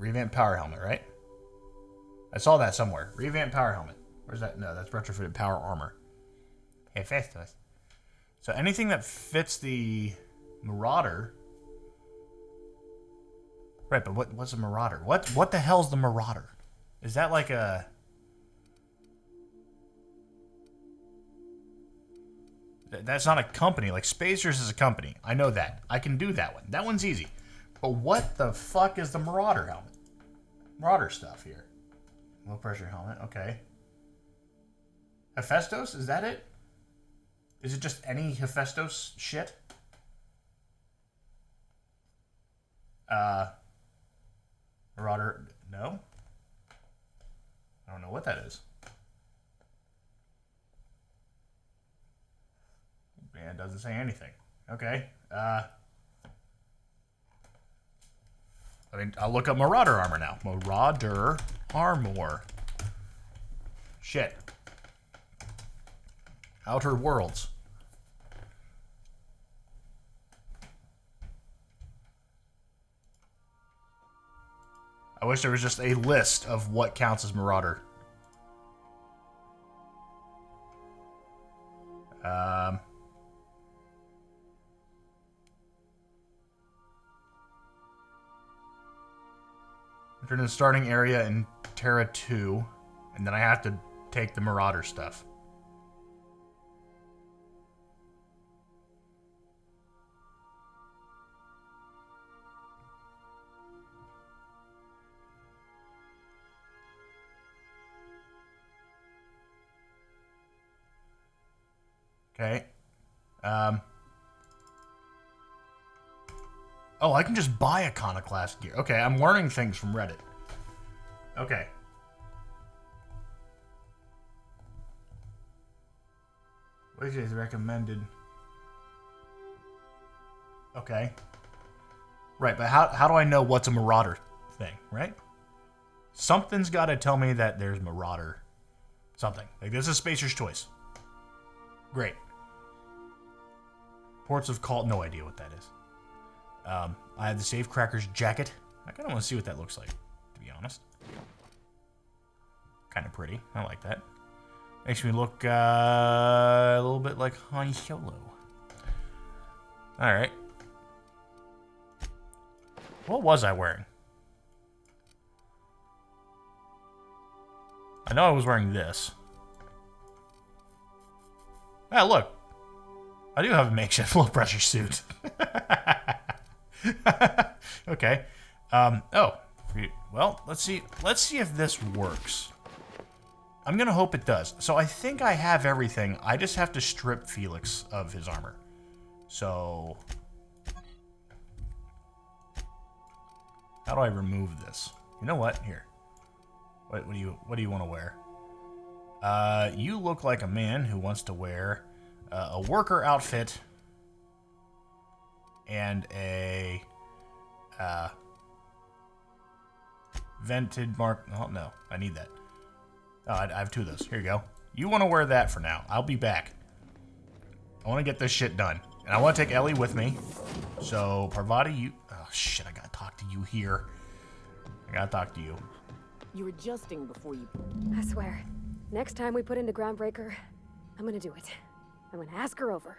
Revamped power helmet, right? I saw that somewhere. Revamped power helmet. Where's that? No, that's retrofitted power armor. Hephaestus. So anything that fits the Marauder. Right, but what's a Marauder? What the hell's the Marauder? Is that like a... That's not a company. Like, Spacers is a company. I know that. I can do that one. That one's easy. But what the fuck is the Marauder helmet? Marauder stuff here. Low pressure helmet. Okay. Hephaestus? Is that it? Is it just any Hephaestus shit? Marauder... No? I don't know what that is. Man, it doesn't say anything. Okay. I mean, I'll look up Marauder armor now. Marauder armor. Shit. Outer Worlds. I wish there was just a list of what counts as Marauder. Enter the starting area in Terra 2, and then I have to take the Marauder stuff. Okay. Oh, I can just buy Iconoclast gear. Okay, I'm learning things from Reddit. Okay. Which is recommended? Okay. Right, but how do I know what's a Marauder thing, right? Something's got to tell me that there's Marauder something. Like, this is Spacer's Choice. Great. Ports of Cult, no idea what that is. I have the Safecracker's jacket. I kind of want to see what that looks like, to be honest. Kind of pretty. I like that. Makes me look a little bit like Han Solo. Alright. What was I wearing? I know I was wearing this. Ah, look. I do have a makeshift low pressure suit. Okay. Oh. Well, let's see if this works. I'm gonna hope it does. So I think I have everything. I just have to strip Felix of his armor. So how do I remove this? You know what? Here. What do you want to wear? You look like a man who wants to wear a worker outfit and a vented mark. Oh no, I need that. Oh, I have two of those. Here you go. You want to wear that for now. I'll be back. I want to get this shit done. And I want to take Ellie with me. So, Parvati, you... Oh, shit, I gotta talk to you here. I gotta talk to you. You were adjusting before you... I swear, next time we put into Groundbreaker, I'm gonna do it. I'm gonna ask her over.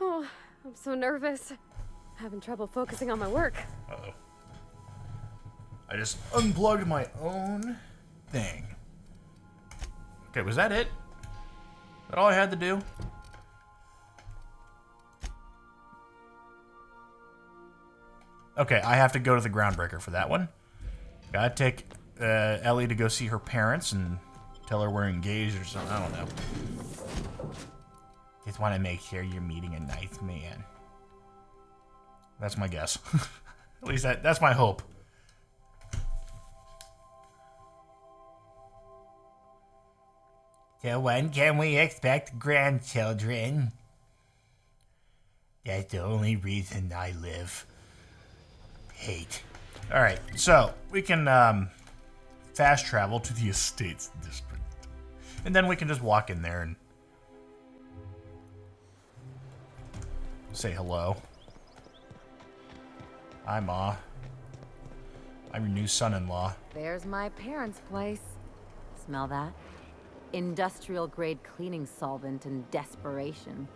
Oh, I'm so nervous. Having trouble focusing on my work. Uh-oh. I just unplugged my own thing. Okay, was that it? Is that all I had to do? Okay, I have to go to the Groundbreaker for that one. Gotta take Ellie to go see her parents and tell her we're engaged or something. I don't know. Just want to make sure you're meeting a nice man. That's my guess. At least that's my hope. So when can we expect grandchildren? That's the only reason I live. Hate. Alright, so we can fast travel to the Estates District. And then we can just walk in there and say hello. Hi, Ma. I'm your new son-in-law. There's my parents' place. Smell that? Industrial grade cleaning solvent and desperation.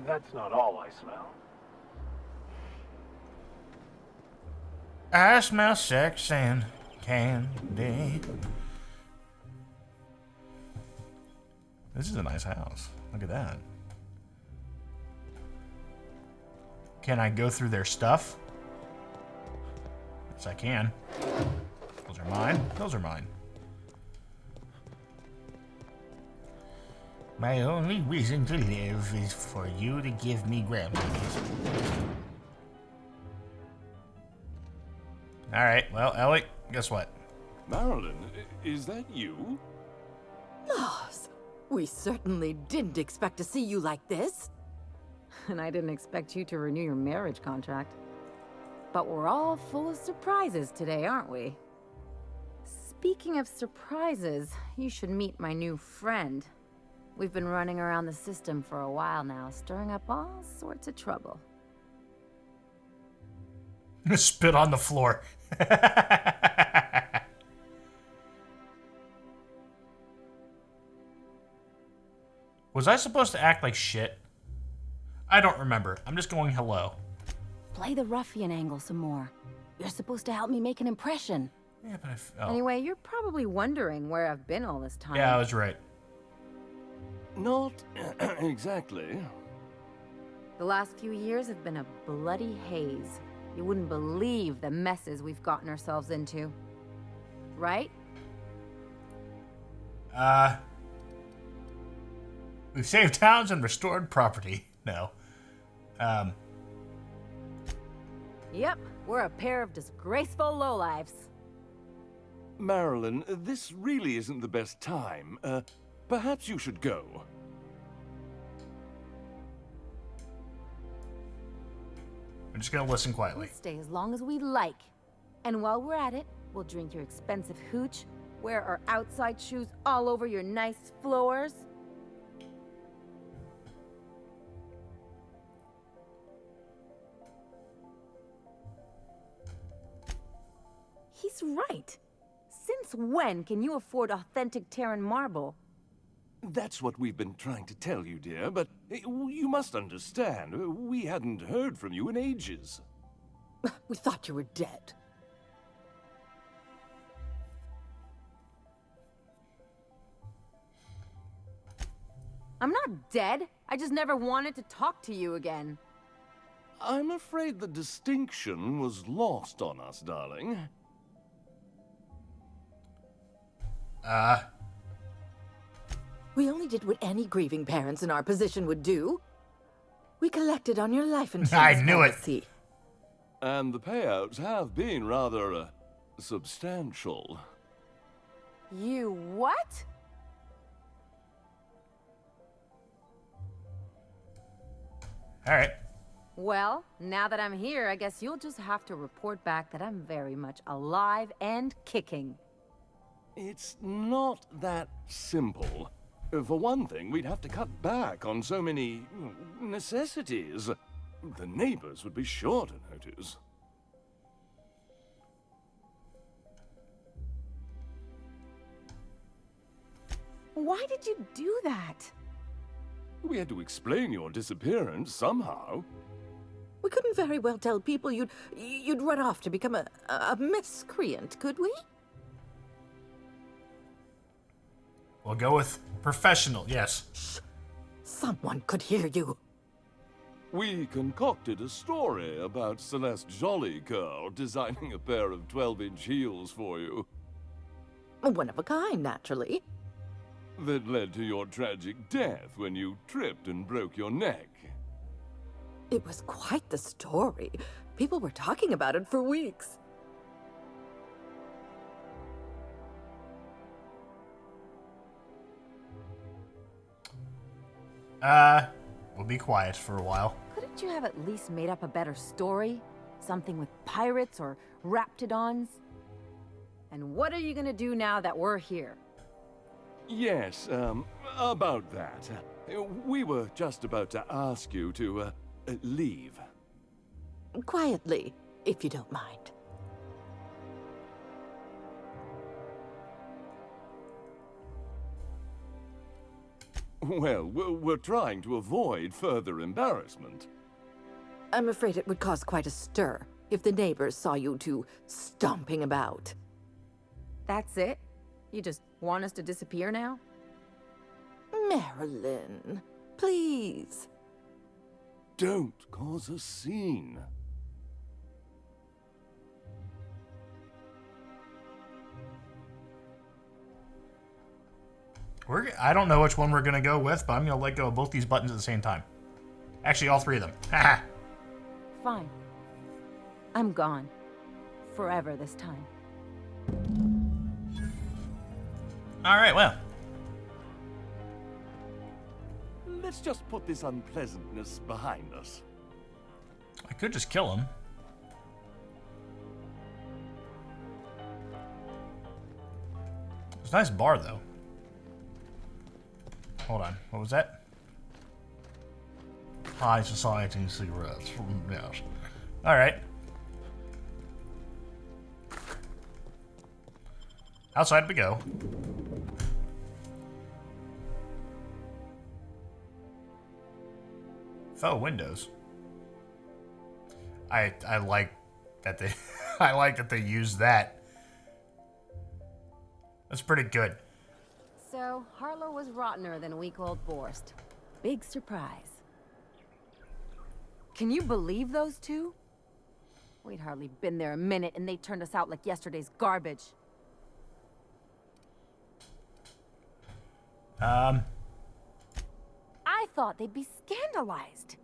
That's not all I smell. I smell sex and candy. This is a nice house. Look at that. Can I go through their stuff? Yes, I can. Those are mine. Those are mine. My only reason to live is for you to give me grandbabies. Alright, well, Ellie, guess what? Marilyn, is that you? Loss. We certainly didn't expect to see you like this. And I didn't expect you to renew your marriage contract. But we're all full of surprises today, aren't we? Speaking of surprises, you should meet my new friend. We've been running around the system for a while now, stirring up all sorts of trouble. Spit on the floor. Was I supposed to act like shit? I don't remember. I'm just going hello. Play the ruffian angle some more. You're supposed to help me make an impression. Yeah, but oh. Anyway, you're probably wondering where I've been all this time. Yeah, I was right. Not exactly. The last few years have been a bloody haze. You wouldn't believe the messes we've gotten ourselves into. Right? We've saved towns and restored property. No. Yep, we're a pair of disgraceful lowlifes. Marilyn, this really isn't the best time. Perhaps you should go. I'm just gonna listen quietly. We'll stay as long as we like. And while we're at it, we'll drink your expensive hooch, wear our outside shoes all over your nice floors. He's right. Since when can you afford authentic Terran marble? That's what we've been trying to tell you, dear, but you must understand, we hadn't heard from you in ages. We thought you were dead. I'm not dead. I just never wanted to talk to you again. I'm afraid the distinction was lost on us, darling. We only did what any grieving parents in our position would do. We collected on your life insurance I knew it. policy. And the payouts have been rather, substantial. You what? Alright. Well, now that I'm here, I guess you'll just have to report back that I'm very much alive and kicking. It's not that simple. For one thing, we'd have to cut back on so many necessities. The neighbors would be sure to notice. Why did you do that? We had to explain your disappearance somehow. We couldn't very well tell people you'd run off to become a miscreant, could we? We'll go with professional, yes. Shh. Someone could hear you. We concocted a story about Celeste Jollycurl designing a pair of 12-inch heels for you. One of a kind, naturally. That led to your tragic death when you tripped and broke your neck. It was quite the story. People were talking about it for weeks. We'll be quiet for a while. Couldn't you have at least made up a better story? Something with pirates or raptidons? And what are you gonna do now that we're here? Yes, about that. We were just about to ask you to, leave. Quietly, if you don't mind. Well, we're trying to avoid further embarrassment. I'm afraid it would cause quite a stir if the neighbors saw you two stomping about. That's it? You just want us to disappear now? Marilyn, please. Don't cause a scene. I don't know which one we're gonna go with, but I'm gonna let go of both these buttons at the same time. Actually, all three of them. Haha. Fine. I'm gone. Forever this time. Alright, well. Let's just put this unpleasantness behind us. I could just kill him. It's a nice bar, though. Hold on. What was that? High society cigarettes. Yes. Alright. Outside we go. Faux windows. I like that they I like that they use that. That's pretty good. So, Harlow was rottener than week-old Borst. Big surprise. Can you believe those two? We'd hardly been there a minute and they turned us out like yesterday's garbage. I thought they'd be scandalized.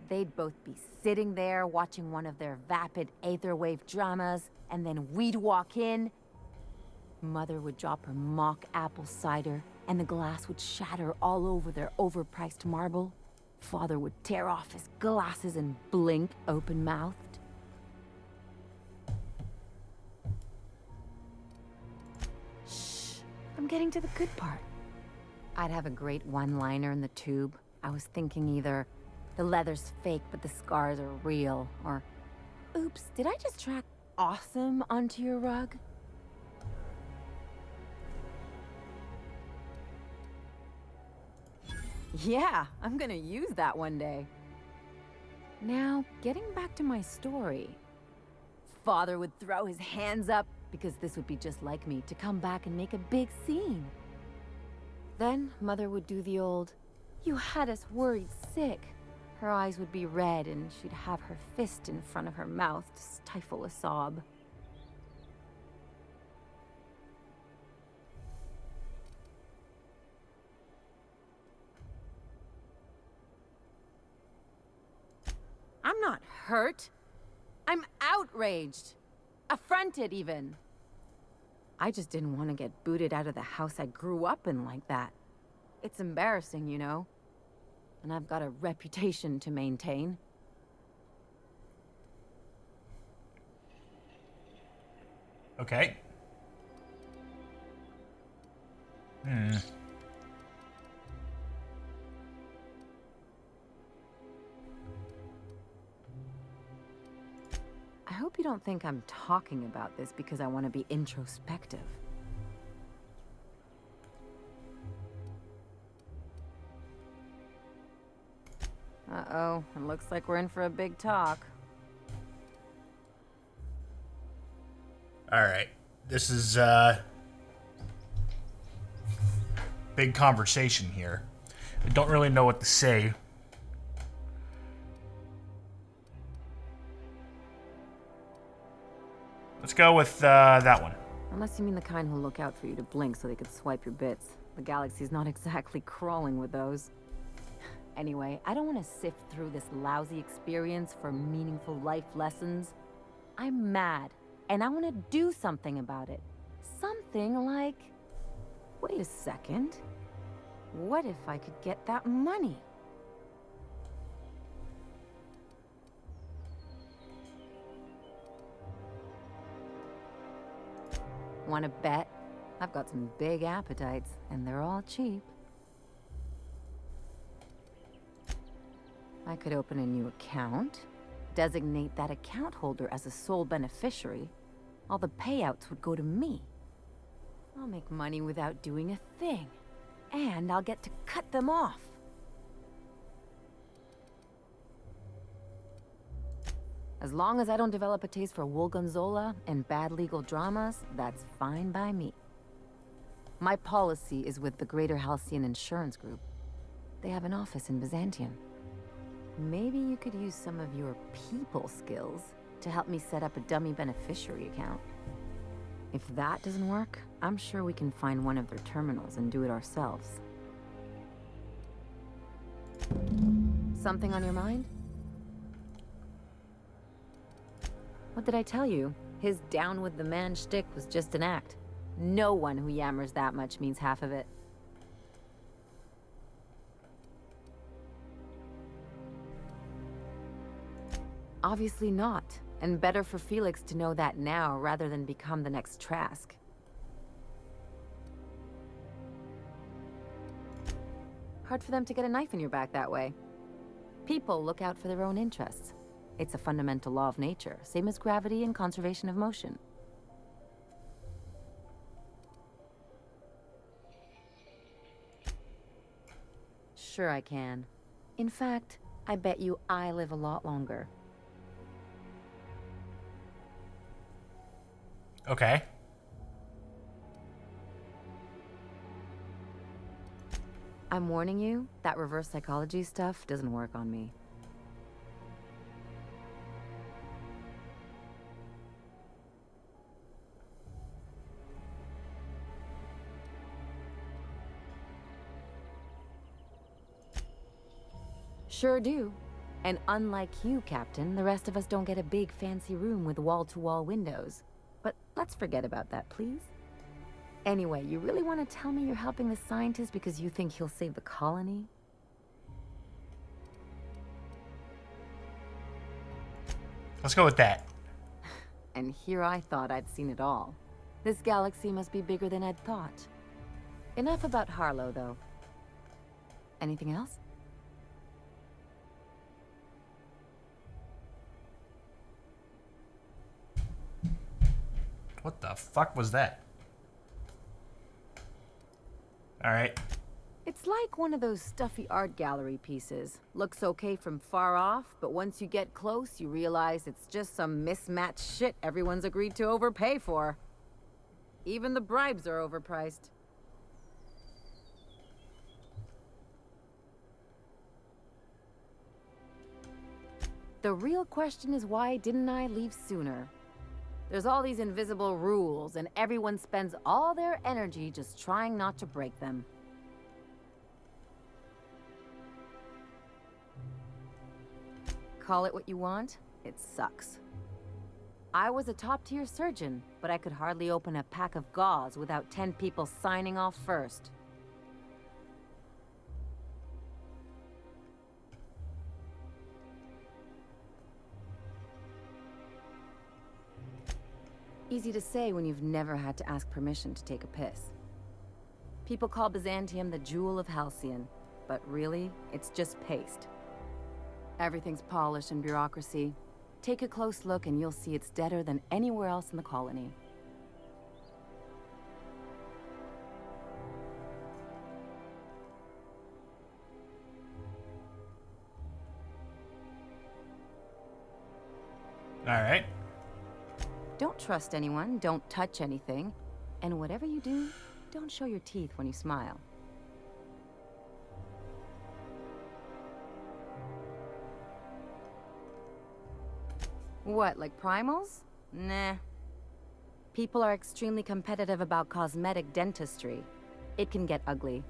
They'd both be sitting there watching one of their vapid aetherwave dramas, and then we'd walk in. Mother would drop her mock apple cider, and the glass would shatter all over their overpriced marble. Father would tear off his glasses and blink open-mouthed. Shh, I'm getting to the good part. I'd have a great one-liner in the tube. I was thinking either, the leather's fake but the scars are real, or, oops, did I just track awesome onto your rug? Yeah, I'm gonna use that one day. Now, getting back to my story. Father would throw his hands up, because this would be just like me, to come back and make a big scene. Then, Mother would do the old, "You had us worried sick." Her eyes would be red, and she'd have her fist in front of her mouth to stifle a sob. I'm not hurt. I'm outraged. Affronted, even. I just didn't want to get booted out of the house I grew up in like that. It's embarrassing, you know. And I've got a reputation to maintain. Okay. I hope you don't think I'm talking about this because I want to be introspective. Uh-oh, it looks like we're in for a big talk. Alright. This is, big conversation here. I don't really know what to say. Let's go with, that one. Unless you mean the kind who'll look out for you to blink so they could swipe your bits. The galaxy's not exactly crawling with those. Anyway, I don't want to sift through this lousy experience for meaningful life lessons. I'm mad, and I want to do something about it. Something like... Wait a second. What if I could get that money? Want to bet? I've got some big appetites, and they're all cheap. I could open a new account, designate that account holder as a sole beneficiary. All the payouts would go to me. I'll make money without doing a thing. And I'll get to cut them off. As long as I don't develop a taste for Woolgonzola and bad legal dramas, that's fine by me. My policy is with the Greater Halcyon Insurance Group. They have an office in Byzantium. Maybe you could use some of your people skills to help me set up a dummy beneficiary account. If that doesn't work, I'm sure we can find one of their terminals and do it ourselves. Something on your mind? What did I tell you? His down with the man shtick was just an act. No one who yammers that much means half of it. Obviously not. And better for Felix to know that now rather than become the next Trask. Hard for them to get a knife in your back that way. People look out for their own interests. It's a fundamental law of nature, same as gravity and conservation of motion. Sure I can. In fact, I bet you I live a lot longer. Okay. I'm warning you, that reverse psychology stuff doesn't work on me. Sure do. And unlike you, Captain, the rest of us don't get a big fancy room with wall-to-wall windows. But let's forget about that, please. Anyway, you really want to tell me you're helping the scientist because you think he'll save the colony? Let's go with that. And here I thought I'd seen it all. This galaxy must be bigger than I'd thought. Enough about Harlow, though. Anything else? What the fuck was that? Alright. It's like one of those stuffy art gallery pieces. Looks okay from far off, but once you get close, you realize it's just some mismatched shit everyone's agreed to overpay for. Even the bribes are overpriced. The real question is, why didn't I leave sooner? There's all these invisible rules, and everyone spends all their energy just trying not to break them. Call it what you want, it sucks. I was a top-tier surgeon, but I could hardly open a pack of gauze without 10 people signing off first. Easy to say when you've never had to ask permission to take a piss. People call Byzantium the jewel of Halcyon, but really, it's just paste. Everything's polish and bureaucracy. Take a close look and you'll see it's deader than anywhere else in the colony. Alright. Don't trust anyone, don't touch anything, and whatever you do, don't show your teeth when you smile. What, like primals? Nah. People are extremely competitive about cosmetic dentistry. It can get ugly.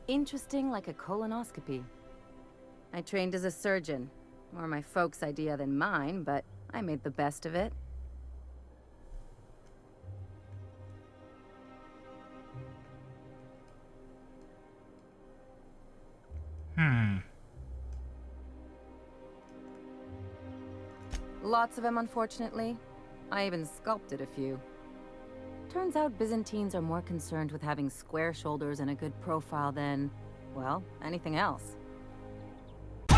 Interesting like a colonoscopy. I trained as a surgeon. More my folks' idea than mine, but I made the best of it. Lots of them, unfortunately. I even sculpted a few. Turns out Byzantines are more concerned with having square shoulders and a good profile than, well, anything else. The